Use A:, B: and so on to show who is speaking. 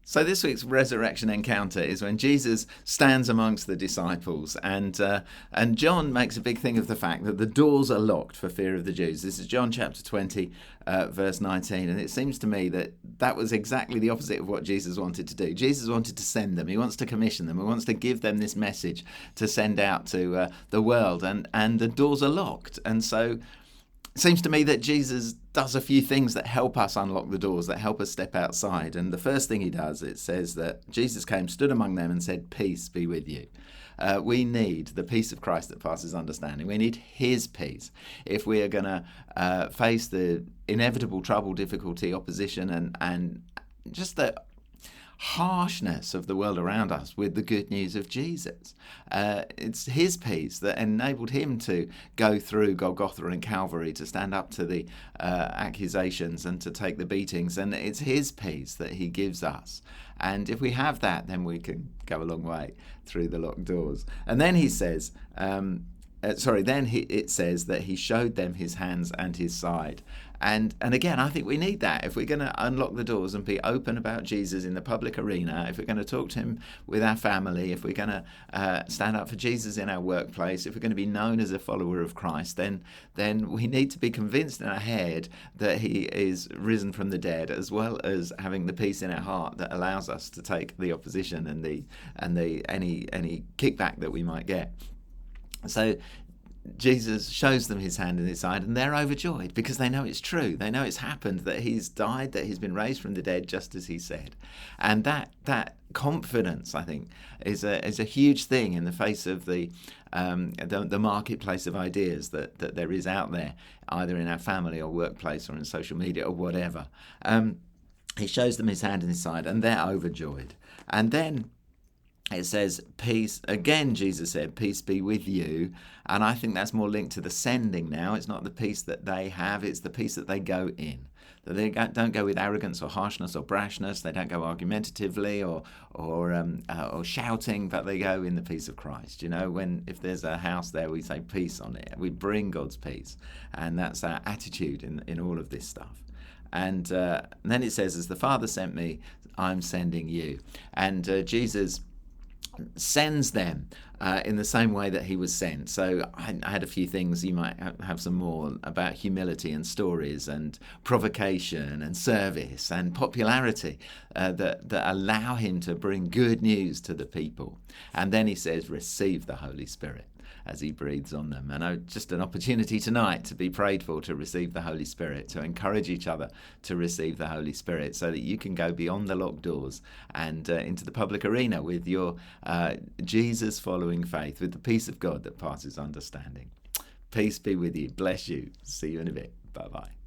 A: So this week's resurrection encounter is when Jesus stands amongst the disciples, and John makes a big thing of the fact that the doors are locked for fear of the Jews. This is John chapter 20, verse 19, and it seems to me that that was exactly the opposite of what Jesus wanted to do. Jesus wanted to send them. He wants to commission them. He wants to give them this message to send out to the world, and the doors are locked. And so it seems to me that Jesus does a few things that help us unlock the doors, that help us step outside. And the first thing he does, it says that Jesus came, stood among them and said, "Peace be with you." We need the peace of Christ that passes understanding. We need his peace if we are going to face the inevitable trouble, difficulty, opposition, and just the harshness of the world around us with the good news of Jesus. It's his peace that enabled him to go through Golgotha and Calvary, to stand up to the accusations and to take the beatings, and it's his peace that he gives us. And if we have that, then we can go a long way through the locked doors. And then he says, it says that he showed them his hands and his side. And again, I think we need that. If we're going to unlock the doors and be open about Jesus in the public arena, if we're going to talk to him with our family, if we're going to stand up for Jesus in our workplace, if we're going to be known as a follower of Christ, then we need to be convinced in our head that he is risen from the dead, as well as having the peace in our heart that allows us to take the opposition and any kickback that we might get. So Jesus shows them his hand and his side, and they're overjoyed because they know it's true. They know it's happened, that he's died, that he's been raised from the dead, just as he said. And that confidence, I think, is a huge thing in the face of the marketplace of ideas that there is out there, either in our family or workplace or in social media or whatever. He shows them his hand and his side, and they're overjoyed. And then it says, peace, again, Jesus said, "Peace be with you." And I think that's more linked to the sending now. It's not the peace that they have, it's the peace that they go in. That they don't go with arrogance or harshness or brashness. They don't go argumentatively or shouting, but they go in the peace of Christ. You know, if there's a house there, we say peace on it. We bring God's peace. And that's our attitude in all of this stuff. And then it says, "As the Father sent me, I'm sending you." And Jesus sends them in the same way that he was sent. So I had a few things, you might have some more, about humility and stories and provocation and service and popularity that allow him to bring good news to the people. And then he says, "Receive the Holy Spirit," as he breathes on them. And just an opportunity tonight to be prayed for, to receive the Holy Spirit, to encourage each other to receive the Holy Spirit, so that you can go beyond the locked doors and into the public arena with your Jesus following faith, with the peace of God that passes understanding. Peace be with you. Bless you. See you in a bit. Bye-bye.